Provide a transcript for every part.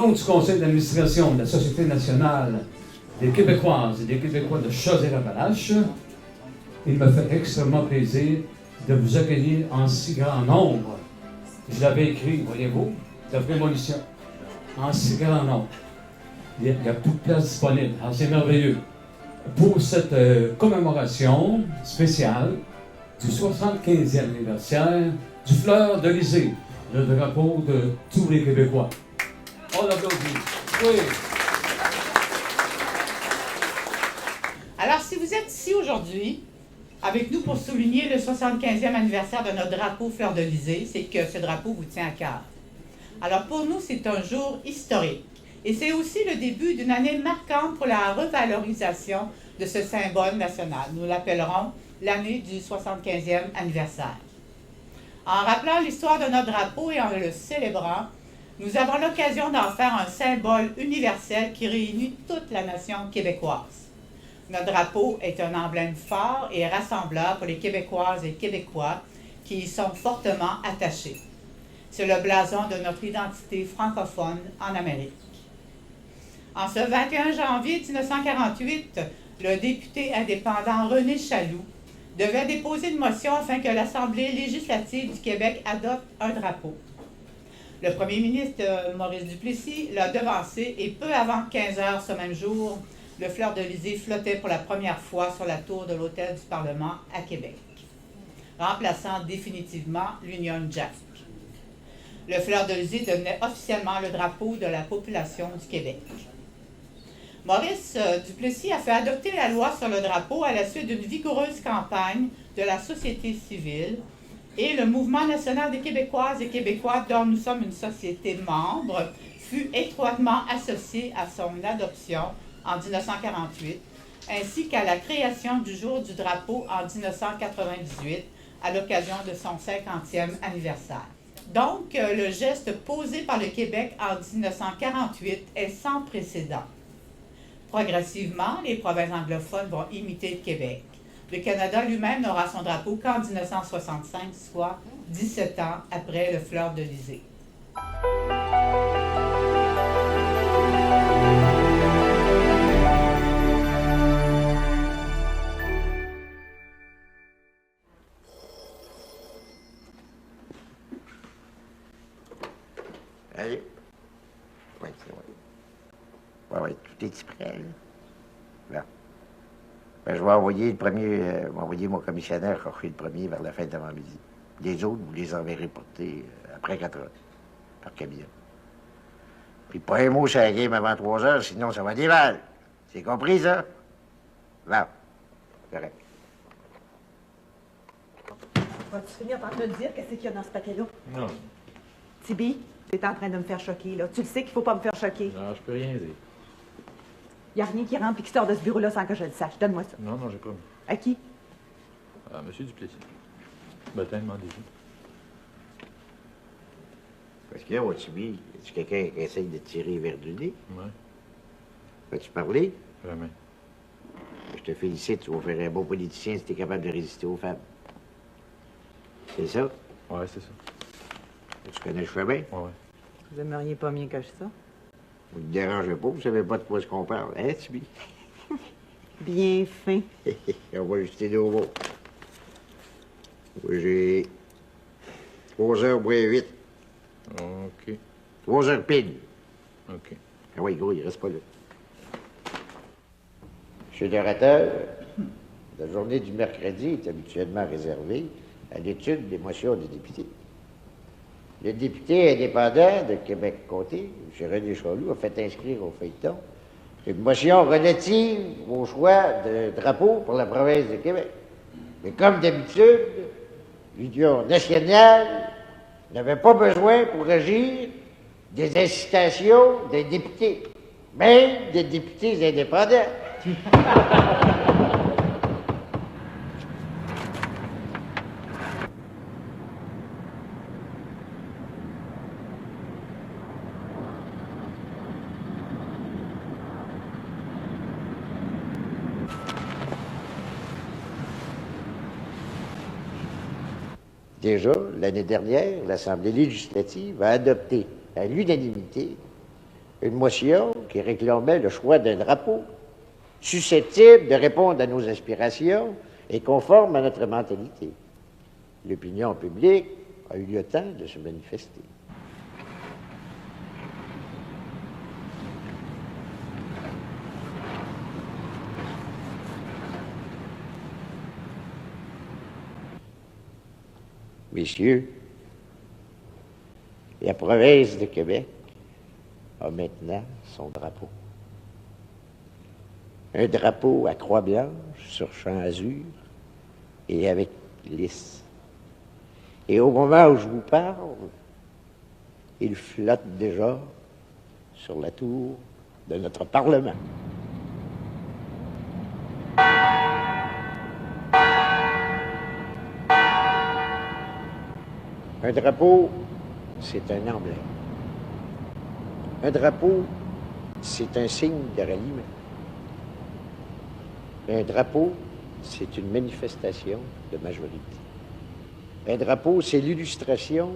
nom du conseil d'administration de la Société nationale des Québécoises et des Québécois de Chaudière-Appalaches, il me fait extrêmement plaisir de vous accueillir en si grand nombre. Je l'avais écrit, voyez-vous, de prémonition, en si grand nombre. Il y a toute place disponible. Alors, c'est merveilleux. Pour cette commémoration spéciale du 75e anniversaire du Fleur d'Elysée, le drapeau de tous les Québécois. On l'applaudit. Oui. Alors, si vous êtes ici aujourd'hui, avec nous pour souligner le 75e anniversaire de notre drapeau Fleur d'Elysée, c'est que ce drapeau vous tient à cœur. Alors, pour nous, c'est un jour historique. Et c'est aussi le début d'une année marquante pour la revalorisation de ce symbole national. Nous l'appellerons l'année du 75e anniversaire. En rappelant l'histoire de notre drapeau et en le célébrant, nous avons l'occasion d'en faire un symbole universel qui réunit toute la nation québécoise. Notre drapeau est un emblème fort et rassembleur pour les Québécoises et Québécois qui y sont fortement attachés. C'est le blason de notre identité francophone en Amérique. En ce 21 janvier 1948, le député indépendant René Chaloux devait déposer une motion afin que l'Assemblée législative du Québec adopte un drapeau. Le premier ministre Maurice Duplessis l'a devancé et peu avant 15 heures ce même jour, le Fleur d'Elysée flottait pour la première fois sur la tour de l'Hôtel du Parlement à Québec, remplaçant définitivement l'Union Jack. Le Fleur d'Elysée devenait officiellement le drapeau de la population du Québec. Maurice Duplessis a fait adopter la loi sur le drapeau à la suite d'une vigoureuse campagne de la société civile et le Mouvement national des Québécoises et Québécois, dont nous sommes une société membre, fut étroitement associé à son adoption en 1948, ainsi qu'à la création du jour du drapeau en 1998, à l'occasion de son 50e anniversaire. Donc, le geste posé par le Québec en 1948 est sans précédent. Progressivement, les provinces anglophones vont imiter le Québec. Le Canada lui-même n'aura son drapeau qu'en 1965, soit 17 ans après le Fleur d'Elysée. Allez. Oui, c'est vrai. Oui, tout est prêt, là. Là. Ben, je vais envoyer le premier, m'envoyer mon commissionnaire qui a fait le premier vers la fin d'avant-midi. Les autres, vous les enverrez porter après 4 heures, par camion. Puis pas un mot sur la game avant 3 heures, sinon ça va aller mal. C'est compris, ça? Là. Correct. Vas-tu finir par te dire qu'est-ce qu'il y a dans ce paquet-là? Non. Tibi, t'es en train de me faire choquer, là. Tu le sais qu'il faut pas me faire choquer. Non, je peux rien dire. Y a rien qui rentre et qui sort de ce bureau-là sans que je le sache. Donne-moi ça. Non, j'ai pas mis. À qui? Ah, monsieur Duplessis. Ben, t'as demandé. Parce que là, au Tibi, y a-tu quelqu'un qui essaye de tirer vers du nez? Ouais, Vas-tu parler? jamais. Je te félicite, tu vas faire un bon politicien si t'es capable de résister aux femmes. C'est ça? Ouais, c'est ça. Tu connais le chemin? Ouais. Vous aimeriez pas mieux que ça? Vous ne dérangez pas, vous savez pas de quoi est-ce qu'on parle, hein, Tibi? Bien fin. On va ajuster nos mots. Oui, j'ai 3 heures moins 8. OK. 3 heures pile. OK. Ah oui, gros, il reste pas là. Chez l'orateur, la journée du mercredi est habituellement réservée à l'étude des motions des députés. Le député indépendant de Québec-Comté, M. René Chaloux, a fait inscrire au feuilleton une motion relative au choix de drapeau pour la province de Québec. Mais comme d'habitude, l'Union nationale n'avait pas besoin pour agir des incitations des députés, même des députés indépendants. Déjà, l'année dernière, l'Assemblée législative a adopté à l'unanimité Une motion qui réclamait le choix d'un drapeau susceptible de répondre à nos aspirations et conforme à notre mentalité. L'opinion publique a eu le temps de se manifester. Messieurs, la province de Québec a maintenant son drapeau. Un drapeau à croix blanche sur champ azur et avec lys. Et au moment où je vous parle, il flotte déjà sur la tour de notre Parlement. Un drapeau, c'est un emblème. Un drapeau, c'est un signe de ralliement. Un drapeau, c'est une manifestation de majorité. Un drapeau, c'est l'illustration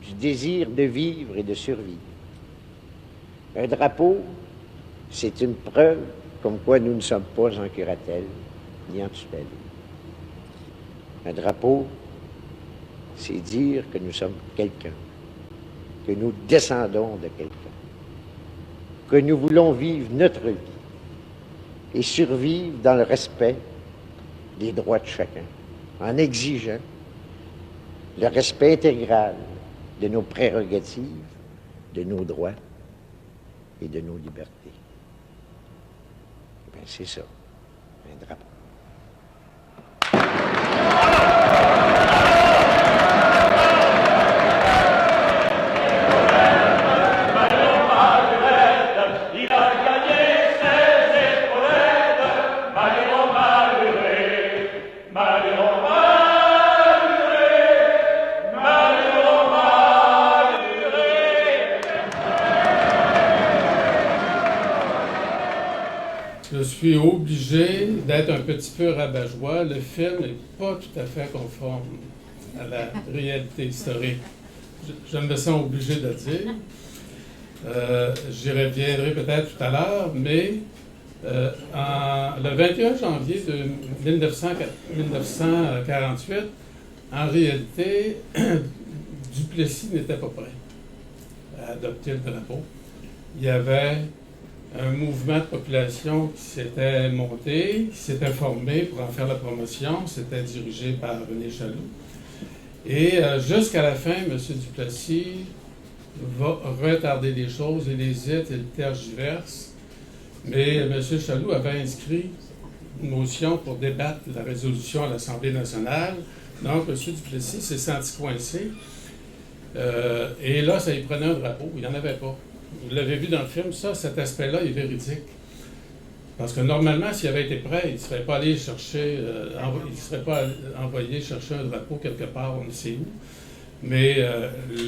du désir de vivre et de survivre. Un drapeau, c'est une preuve comme quoi nous ne sommes pas en curatelle ni en tutelle. Un drapeau, c'est dire que nous sommes quelqu'un, que nous descendons de quelqu'un, que nous voulons vivre notre vie et survivre dans le respect des droits de chacun, en exigeant le respect intégral de nos prérogatives, de nos droits et de nos libertés. Bien, c'est ça, un drapeau. Je suis obligé d'être un petit peu rabat-joie. Le film n'est pas tout à fait conforme à la réalité historique. Je me sens obligé de le dire. J'y reviendrai peut-être tout à l'heure, mais le 21 janvier de 1948, en réalité, Duplessis n'était pas prêt à adopter le drapeau. Il y avait un mouvement de population qui s'était monté, qui s'était formé pour en faire la promotion. C'était dirigé par René Chaloux. Et jusqu'à la fin, M. Duplessis va retarder les choses, il hésite, il tergiverse. Mais M. Chaloux avait inscrit une motion pour débattre la résolution à l'Assemblée nationale. Donc, M. Duplessis s'est senti coincé. Et là, ça y prenait un drapeau. Il n'y en avait pas. Vous l'avez vu dans le film, ça, cet aspect-là est véridique. Parce que normalement, s'il avait été prêt, il ne serait pas allé chercher, il ne serait pas envoyé chercher un drapeau quelque part, on ne sait où. Mais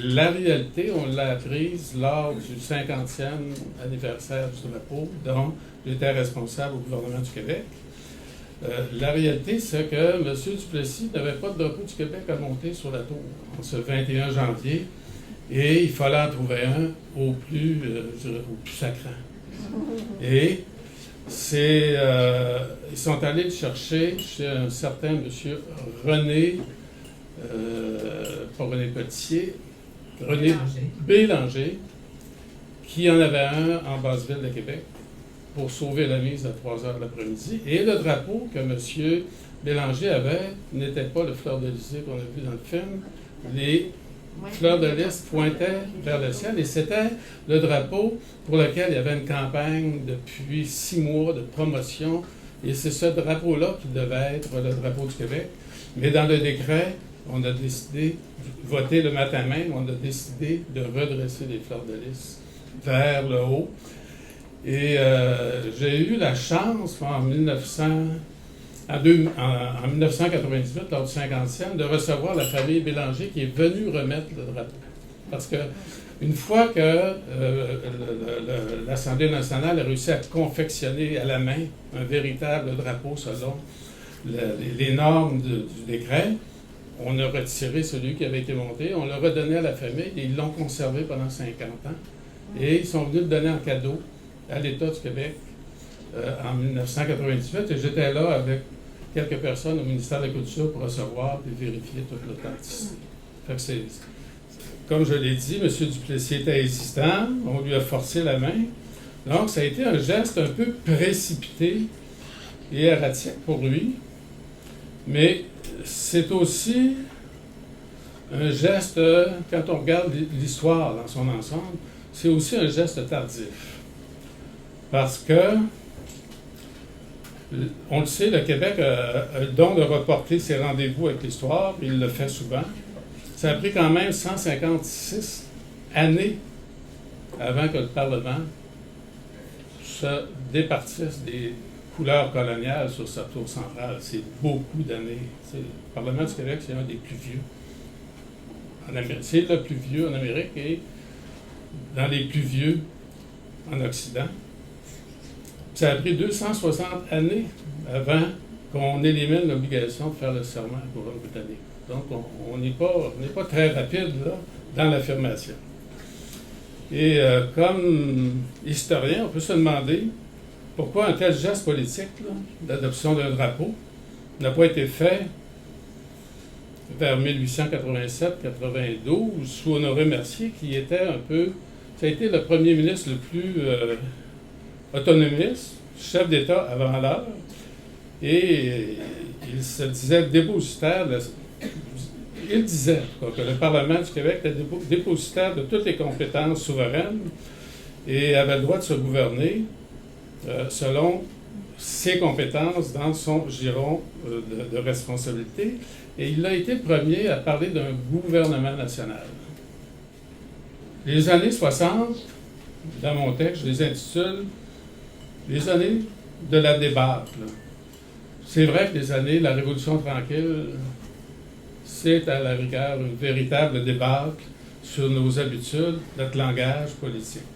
la réalité, on l'a apprise lors du 50e anniversaire du drapeau, dont j'étais responsable au gouvernement du Québec. La réalité, c'est que M. Duplessis n'avait pas de drapeau du Québec à monter sur la tour en ce 21 janvier. Et il fallait en trouver un au plus sacrant. Et ils sont allés le chercher chez un certain M. René, pas René Petier, René Bélanger, qui en avait un en Basse-Ville de Québec pour sauver la mise à 3 heures de l'après-midi. Et le drapeau que M. Bélanger avait n'était pas le fleur-de-lys qu'on a vu dans le film. Les fleurs de lys pointaient vers le ciel et c'était le drapeau pour lequel il y avait une campagne depuis 6 mois de promotion et c'est ce drapeau-là qui devait être le drapeau du Québec. Mais dans le décret, on a décidé, voté le matin même, on a décidé de redresser les fleurs de lys vers le haut. Et j'ai eu la chance en 1998, lors du 50e, de recevoir la famille Bélanger qui est venue remettre le drapeau. Parce que une fois que l'Assemblée nationale a réussi à confectionner à la main un véritable drapeau selon les normes du décret, on a retiré celui qui avait été monté, on l'a redonné à la famille et ils l'ont conservé pendant 50 ans. Et ils sont venus le donner en cadeau à l'État du Québec en 1998. Et j'étais là avec quelques personnes au ministère de la Culture pour recevoir et vérifier toute l'authenticité. Fait que comme je l'ai dit, M. Duplessis était hésistant, on lui a forcé la main. Donc, ça a été un geste un peu précipité et erratique pour lui. Mais c'est aussi un geste, quand on regarde l'histoire dans son ensemble, c'est aussi un geste tardif. Parce que, on le sait, le Québec a le don de reporter ses rendez-vous avec l'histoire, il le fait souvent. Ça a pris quand même 156 années avant que le Parlement se départisse des couleurs coloniales sur sa tour centrale. C'est beaucoup d'années. Le Parlement du Québec, c'est un des plus vieux. C'est le plus vieux en Amérique et dans les plus vieux en Occident. Ça a pris 260 années avant qu'on élimine l'obligation de faire le serment à la couronne britannique. Donc, on n'est pas très rapide là, dans l'affirmation. Et comme historien, on peut se demander pourquoi un tel geste politique, l'adoption d'un drapeau, n'a pas été fait vers 1887-92 sous Honoré Mercier, qui était un peu... Ça a été le premier ministre le plus autonomiste, chef d'État avant l'heure, et il se disait dépositaire... Il disait que le Parlement du Québec était dépositaire de toutes les compétences souveraines et avait le droit de se gouverner selon ses compétences dans son giron de responsabilité. Et il a été le premier à parler d'un gouvernement national. Les années 60, dans mon texte, je les intitule « Les années de la débâcle ». C'est vrai que les années de la Révolution tranquille... c'est à la rigueur une véritable débâcle sur nos habitudes, notre langage politique.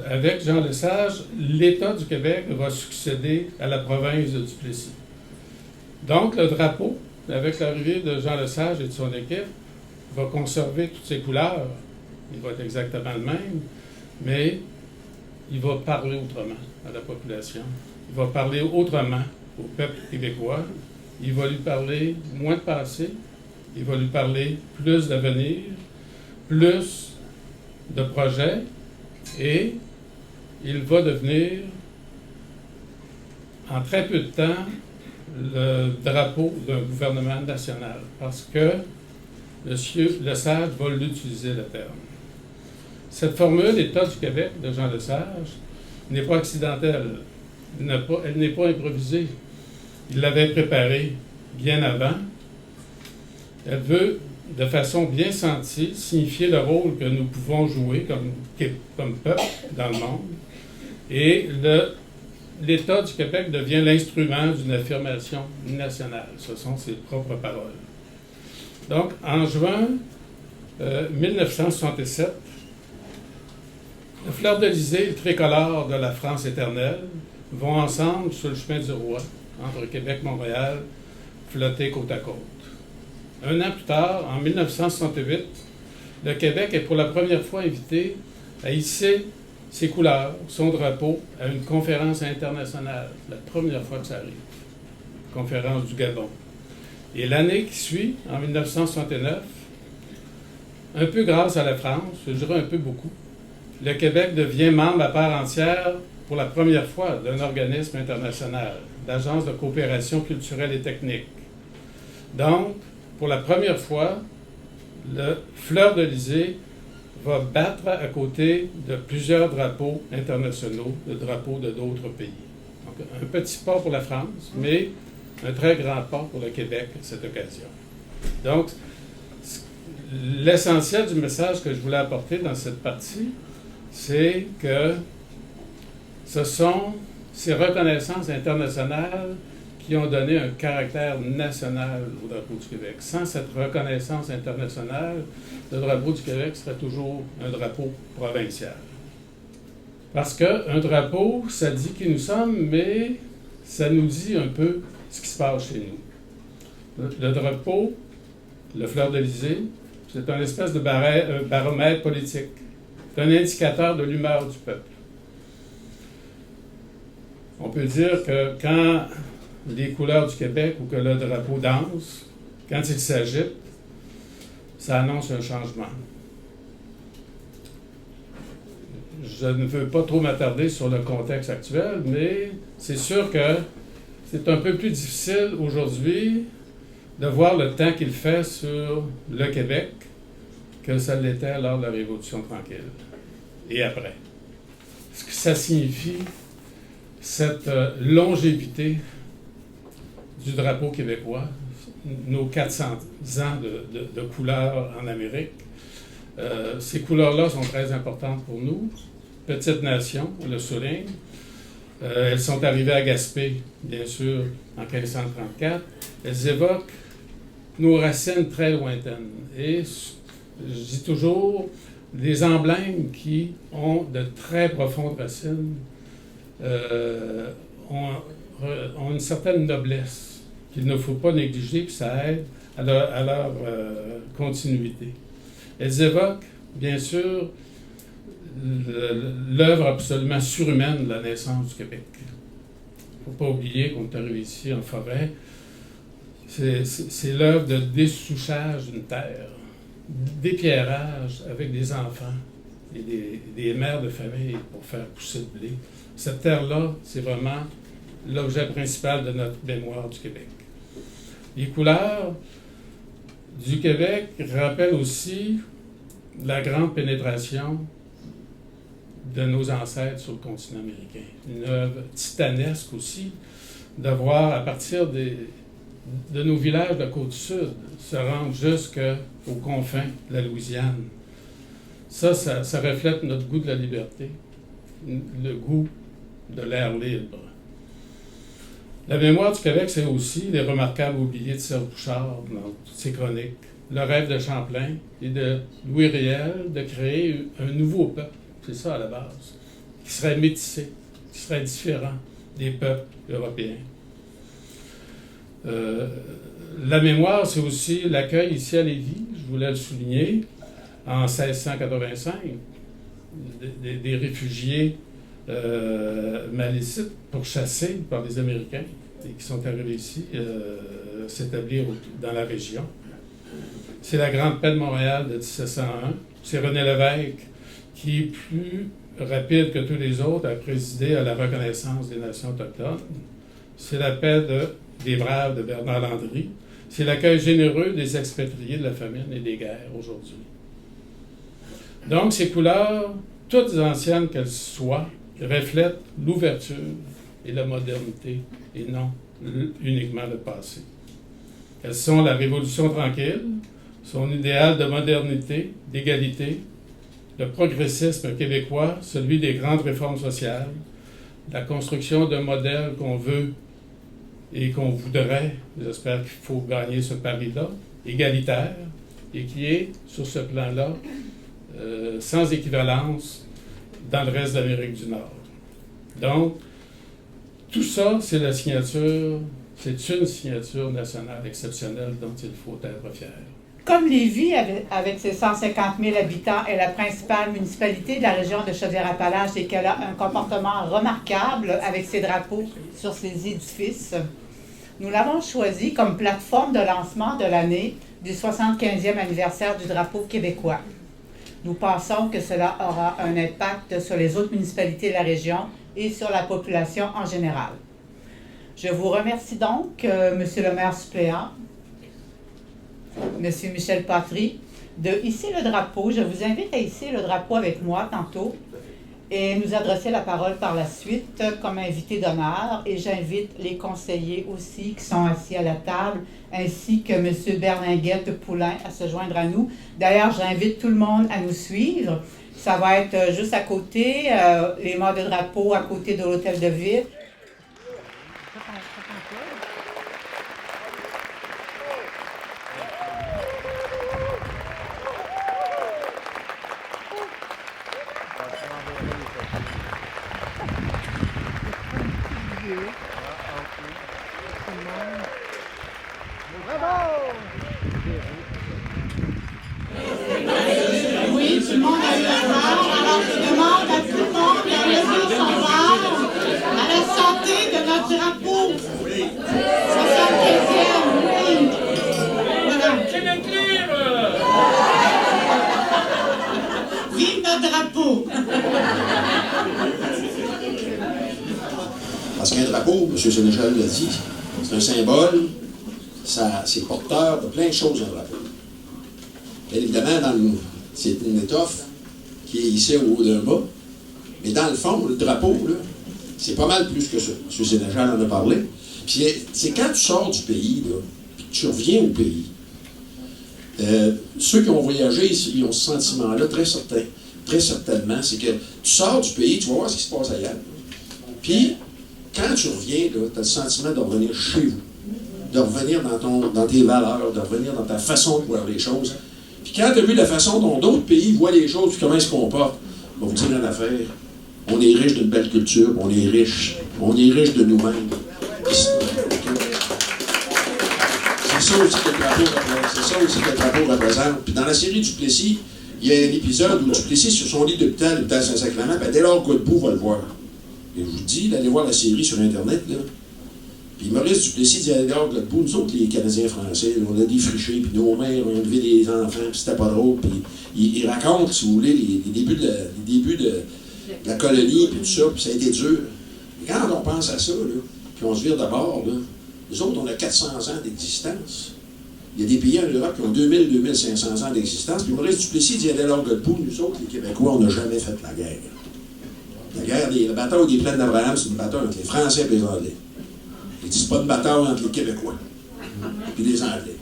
Avec Jean Lesage, l'État du Québec va succéder à la province de Duplessis. Donc, le drapeau, avec l'arrivée de Jean Lesage et de son équipe, va conserver toutes ses couleurs. Il va être exactement le même, mais il va parler autrement à la population. Il va parler autrement au peuple québécois. Il va lui parler moins de passé, il va lui parler plus d'avenir, plus de projets, et il va devenir, en très peu de temps, le drapeau d'un gouvernement national, parce que M. Lesage va l'utiliser, le terme. Cette formule, État du Québec, de Jean Lesage, n'est pas accidentelle, elle n'est pas improvisée. Il l'avait préparée bien avant. Elle veut, de façon bien sentie, signifier le rôle que nous pouvons jouer comme peuple dans le monde. Et l'État du Québec devient l'instrument d'une affirmation nationale. Ce sont ses propres paroles. Donc, en juin 1967, le fleur-de-lysée et le tricolore de la France éternelle vont ensemble sur le chemin du roi, entre Québec et Montréal, flotter côte à côte. Un an plus tard, en 1968, le Québec est pour la première fois invité à hisser ses couleurs, son drapeau, à une conférence internationale. La première fois que ça arrive. Conférence du Gabon. Et l'année qui suit, en 1969, un peu grâce à la France, je dirais un peu beaucoup, le Québec devient membre à part entière pour la première fois d'un organisme international, l'Agence de coopération culturelle et technique. Donc, pour la première fois, le fleur-de-lysée va battre à côté de plusieurs drapeaux internationaux, de drapeaux de d'autres pays. Donc, un petit pas pour la France, mais un très grand pas pour le Québec à cette occasion. Donc, l'essentiel du message que je voulais apporter dans cette partie, c'est que ce sont ces reconnaissances internationales qui ont donné un caractère national au drapeau du Québec. Sans cette reconnaissance internationale, le drapeau du Québec serait toujours un drapeau provincial. Parce qu'un drapeau, ça dit qui nous sommes, mais ça nous dit un peu ce qui se passe chez nous. Le drapeau, le fleur-de-lysée, c'est un espèce de baromètre politique. C'est un indicateur de l'humeur du peuple. On peut dire que quand les couleurs du Québec ou que le drapeau danse, quand il s'agite, ça annonce un changement. Je ne veux pas trop m'attarder sur le contexte actuel, mais c'est sûr que c'est un peu plus difficile aujourd'hui de voir le temps qu'il fait sur le Québec que ça l'était lors de la Révolution tranquille et après. Ce que ça signifie, cette longévité du drapeau québécois, nos 400 ans de couleurs en Amérique. Ces couleurs-là sont très importantes pour nous. Petite nation, on le souligne. Elles sont arrivées à Gaspé, bien sûr, en 1534. Elles évoquent nos racines très lointaines. Et je dis toujours, des emblèmes qui ont de très profondes racines ont une certaine noblesse qu'il ne faut pas négliger, puis ça aide à leur continuité. Elles évoquent, bien sûr, l'œuvre absolument surhumaine de la naissance du Québec. Il ne faut pas oublier qu'on est arrivé ici en forêt. C'est l'œuvre de dessouchage d'une terre, dépierrage avec des enfants et des mères de famille pour faire pousser le blé. Cette terre-là, c'est vraiment l'objet principal de notre mémoire du Québec. Les couleurs du Québec rappellent aussi la grande pénétration de nos ancêtres sur le continent américain. Une œuvre titanesque aussi de voir à partir de nos villages de la Côte-Sud se rendre jusqu'aux confins de la Louisiane. Ça reflète notre goût de la liberté, le goût de l'air libre. La mémoire du Québec, c'est aussi les remarquables oubliés de Serge Bouchard dans toutes ses chroniques, le rêve de Champlain et de Louis Riel de créer un nouveau peuple, c'est ça à la base, qui serait métissé, qui serait différent des peuples européens. La mémoire, c'est aussi l'accueil ici à Lévis, je voulais le souligner, en 1685, des réfugiés malicites pourchassés par les Américains et qui sont arrivés ici s'établir dans la région. C'est la Grande Paix de Montréal de 1701. C'est René Lévesque qui, plus rapide que tous les autres, a présidé à la reconnaissance des nations autochtones. C'est la paix des Braves de Bernard Landry. C'est l'accueil généreux des expatriés de la famine et des guerres aujourd'hui. Donc, ces couleurs, toutes anciennes qu'elles soient, reflètent l'ouverture et la modernité, et non uniquement le passé. Elles sont la Révolution tranquille, son idéal de modernité, d'égalité, le progressisme québécois, celui des grandes réformes sociales, la construction d'un modèle qu'on veut et qu'on voudrait, j'espère qu'il faut gagner ce pari-là, égalitaire, et qui est, sur ce plan-là, sans équivalence dans le reste d'Amérique du Nord. Donc, tout ça, c'est une signature nationale exceptionnelle dont il faut être fier. Comme Lévis, avec ses 150 000 habitants, est la principale municipalité de la région de Chaudière-Appalaches et qu'elle a un comportement remarquable avec ses drapeaux sur ses édifices, nous l'avons choisi comme plateforme de lancement de l'année du 75e anniversaire du drapeau québécois. Nous pensons que cela aura un impact sur les autres municipalités de la région et sur la population en général. Je vous remercie donc, Monsieur le maire suppléant, Monsieur Michel Patry, de hisser le drapeau. Je vous invite à hisser le drapeau avec moi tantôt et nous adresser la parole par la suite comme invité d'honneur. Et j'invite les conseillers aussi qui sont assis à la table, ainsi que M. Berlinguette-Poulain à se joindre à nous. D'ailleurs, j'invite tout le monde à nous suivre. Ça va être juste à côté, les mâts de drapeau à côté de l'hôtel de ville. Oui, tout le monde a eu la parole. drapeau. Parce qu'un drapeau, M. Sénéchal l'a dit, c'est un symbole, c'est porteur de plein de choses, un drapeau. Bien évidemment, c'est une étoffe qui est ici au haut d'un bas, mais dans le fond, le drapeau, là, c'est pas mal plus que ça. M. Sénéchal en a parlé. Puis c'est quand tu sors du pays, là, puis que tu reviens au pays, ceux qui ont voyagé, ils ont ce sentiment-là très certainement, c'est que tu sors du pays, tu vas voir ce qui se passe ailleurs. Puis, quand tu reviens, tu as le sentiment de revenir chez vous, de revenir dans tes valeurs, de revenir dans ta façon de voir les choses. Puis quand tu as vu la façon dont d'autres pays voient les choses, puis comment ils se comportent, on va vous dire une affaire, on est riche d'une belle culture, on est riche de nous-mêmes. C'est ça aussi que le drapeau représente. Puis dans la série Duplessis, il y a un épisode où Duplessis, sur son lit d'hôpital Saint-Sacrement, dès lors Godbout va le voir. Et je vous dis, allez voir la série sur Internet, là. Puis Maurice Duplessis dit à Edgar Godbout, nous autres, les Canadiens français, on a défriché, puis nos mères ont élevé des enfants, puis c'était pas drôle. Puis il raconte, si vous voulez, les débuts de la colonie, puis tout ça, puis ça a été dur. Et quand on pense à ça, là, puis on se vire d'abord, là, nous autres, on a 400 ans d'existence. Il y a des pays en Europe qui ont 2000, 2500 ans d'existence. Puis Maurice Duplessis dit à Edgar Godbout, nous autres, les Québécois, on n'a jamais fait la guerre. La bataille des plaines d'Abraham, c'est une bataille entre les Français et les Anglais. Il dit, c'est pas une bataille entre les Québécois et les Anglais.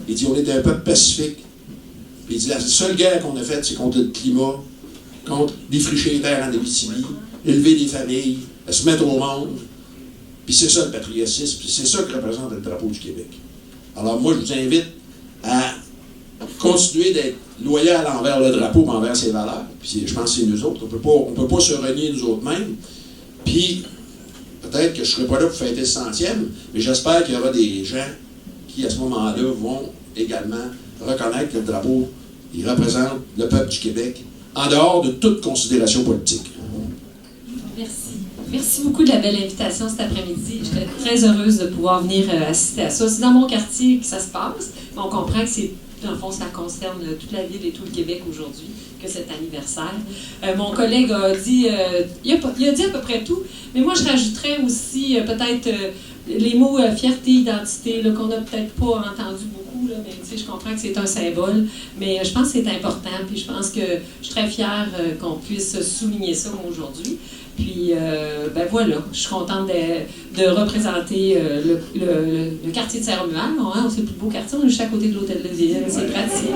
Il dit, on était un peuple pacifique. Puis il dit, la seule guerre qu'on a faite, c'est contre le climat, contre défricher les terres en Abitibi, élever des familles, se mettre au monde. Puis c'est ça le patriotisme, puis c'est ça que représente le drapeau du Québec. Alors moi, je vous invite à continuer d'être loyal envers le drapeau, mais envers ses valeurs. Puis je pense que c'est nous autres. On peut pas se renier nous autres mêmes. Puis peut-être que je ne serai pas là pour fêter le 100e, mais j'espère qu'il y aura des gens qui, à ce moment-là, vont également reconnaître que le drapeau, il représente le peuple du Québec, en dehors de toute considération politique. Merci. Merci beaucoup de la belle invitation cet après-midi. J'étais très heureuse de pouvoir venir assister à ça. C'est dans mon quartier que ça se passe. On comprend que c'est, dans le fond, ça concerne toute la ville et tout le Québec aujourd'hui, que cet anniversaire. Mon collègue a dit, il a dit à peu près tout, mais moi je rajouterais aussi peut-être les mots fierté, identité, là, qu'on n'a peut-être pas entendu beaucoup, là, mais je comprends que c'est un symbole, mais je pense que c'est important, puis je pense que je suis très fière qu'on puisse souligner ça aujourd'hui. Puis, ben voilà, je suis contente de représenter le quartier de Saint-Romuald. Hein, c'est le plus beau quartier, on est juste à côté de l'hôtel de ville, c'est pratique.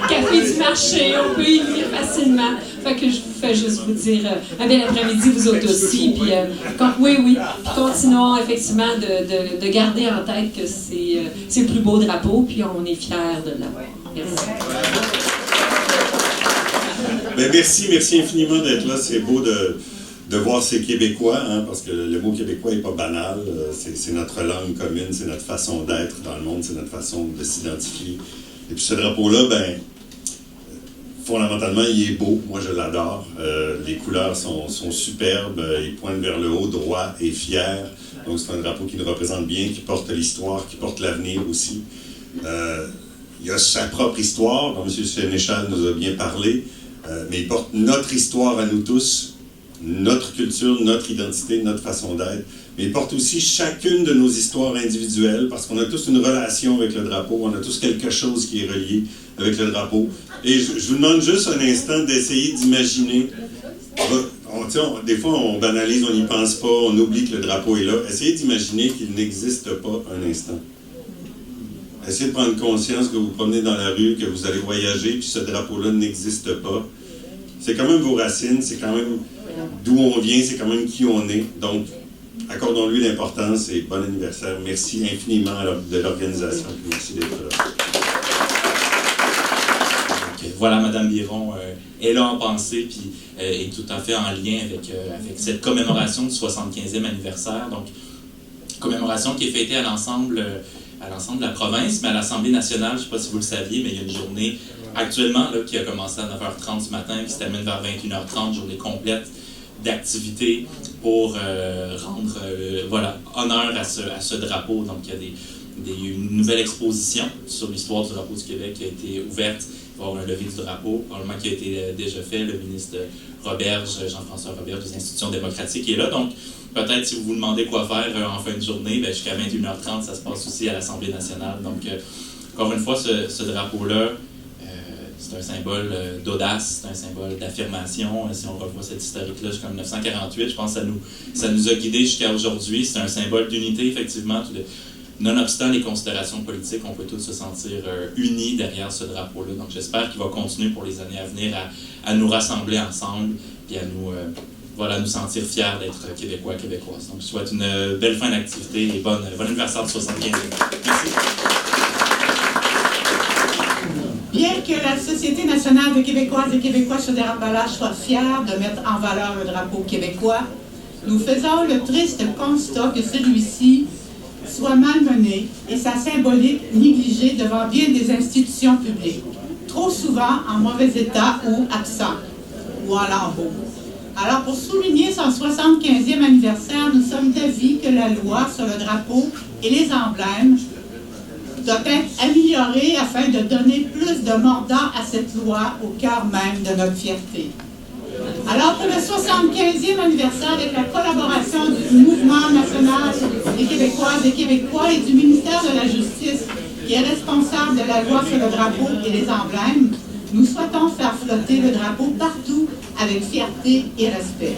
Café du marché, on peut y venir facilement. Fait que je fais juste vous dire un bel après-midi, vous autres aussi. Puis, oui, continuons effectivement de garder en tête que c'est le plus beau drapeau, puis on est fiers de l'avoir. Merci. Ben merci infiniment d'être là. C'est beau de voir ces Québécois, hein, parce que le mot québécois n'est pas banal. C'est notre langue commune, c'est notre façon d'être dans le monde, c'est notre façon de s'identifier. Et puis ce drapeau-là, ben, fondamentalement, il est beau. Moi, je l'adore. Les couleurs sont superbes. Il pointe vers le haut, droit et fier. Donc, c'est un drapeau qui nous représente bien, qui porte l'histoire, qui porte l'avenir aussi. Il a sa propre histoire, dont M. Sénéchal nous a bien parlé, mais il porte notre histoire à nous tous, notre culture, notre identité, notre façon d'être. Mais il porte aussi chacune de nos histoires individuelles, parce qu'on a tous une relation avec le drapeau, on a tous quelque chose qui est relié avec le drapeau. Et je vous demande juste un instant d'essayer d'imaginer. Des fois, on banalise, on n'y pense pas, on oublie que le drapeau est là. Essayez d'imaginer qu'il n'existe pas un instant. Essayez de prendre conscience que vous vous promenez dans la rue, que vous allez voyager, puis ce drapeau-là n'existe pas. C'est quand même vos racines, c'est quand même d'où on vient, c'est quand même qui on est. Donc, accordons-lui l'importance et bon anniversaire. Merci infiniment de l'organisation. Merci d'être là. Voilà, Mme Biron est là en pensée, puis est tout à fait en lien avec cette commémoration du 75e anniversaire. Donc, commémoration qui est fêtée à l'ensemble de la province, mais à l'Assemblée nationale, je ne sais pas si vous le saviez, mais il y a une journée actuellement là, qui a commencé à 9h30 ce matin, qui se termine vers 21h30, journée complète d'activités pour rendre honneur à ce drapeau. Donc, il y a une nouvelle exposition sur l'histoire du drapeau du Québec qui a été ouverte. Il va y avoir un lever du drapeau, probablement qui a été déjà fait. Le ministre Roberge, Jean-François Roberge des Institutions démocratiques est là. Donc, peut-être si vous vous demandez quoi faire en fin de journée, bien, jusqu'à 21h30, ça se passe aussi à l'Assemblée nationale. Donc, encore une fois, ce drapeau-là, c'est un symbole d'audace, c'est un symbole d'affirmation. Si on revoit cette historique-là jusqu'en 1948, je pense que ça nous a guidés jusqu'à aujourd'hui. C'est un symbole d'unité, effectivement. Nonobstant les considérations politiques, on peut tous se sentir unis derrière ce drapeau-là. Donc j'espère qu'il va continuer pour les années à venir à nous rassembler ensemble et à nous sentir fiers d'être Québécois, Québécoises. Donc je souhaite une belle fin d'activité et bon anniversaire de 75 ans. Merci. Bien que la Société nationale de Québécoises et Québécois sur des Appalaches soit fière de mettre en valeur le drapeau québécois, nous faisons le triste constat que celui-ci soit malmené et sa symbolique négligée devant bien des institutions publiques, trop souvent en mauvais état ou absent, ou en lambeaux. Alors, pour souligner son 75e anniversaire, nous sommes d'avis que la loi sur le drapeau et les emblèmes doit être améliorée afin de donner plus de mordant à cette loi au cœur même de notre fierté. Alors, pour le 75e anniversaire, avec la collaboration du Mouvement national des Québécoises et Québécois et du ministère de la Justice, qui est responsable de la loi sur le drapeau et les emblèmes, nous souhaitons faire flotter le drapeau partout avec fierté et respect.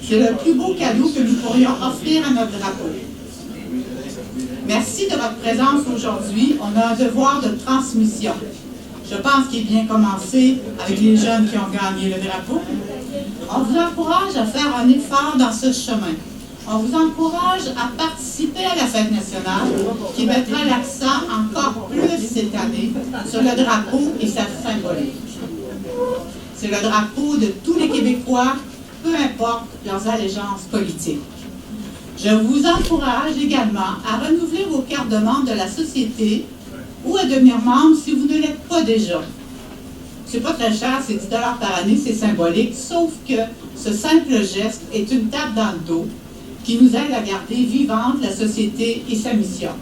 C'est le plus beau cadeau que nous pourrions offrir à notre drapeau. Merci de votre présence aujourd'hui. On a un devoir de transmission. Je pense qu'il est bien commencé avec les jeunes qui ont gagné le drapeau. On vous encourage à faire un effort dans ce chemin. On vous encourage à participer à la fête nationale qui mettra l'accent encore plus cette année sur le drapeau et sa symbolique. C'est le drapeau de tous les Québécois, peu importe leurs allégeances politiques. Je vous encourage également à renouveler vos cartes de membre de la Société ou à devenir membre si vous ne l'êtes pas déjà. C'est pas très cher, c'est 10 $ par année, c'est symbolique, sauf que ce simple geste est une tape dans le dos qui nous aide à garder vivante la Société et sa mission,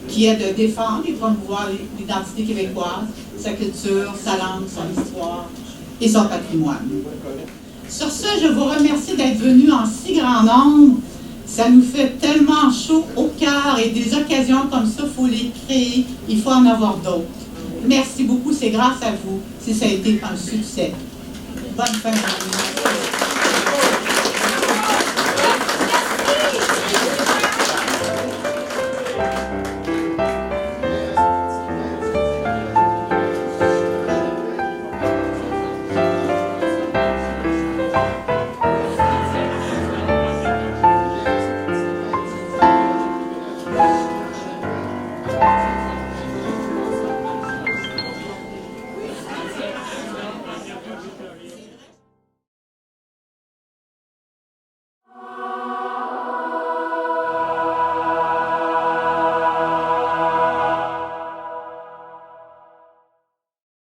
qui est de défendre et promouvoir l'identité québécoise, sa culture, sa langue, son histoire et son patrimoine. Sur ce, je vous remercie d'être venus en si grand nombre. Ça nous fait tellement chaud au cœur et des occasions comme ça, il faut les créer, il faut en avoir d'autres. Merci beaucoup, c'est grâce à vous si ça a été un succès. Bonne fin de journée.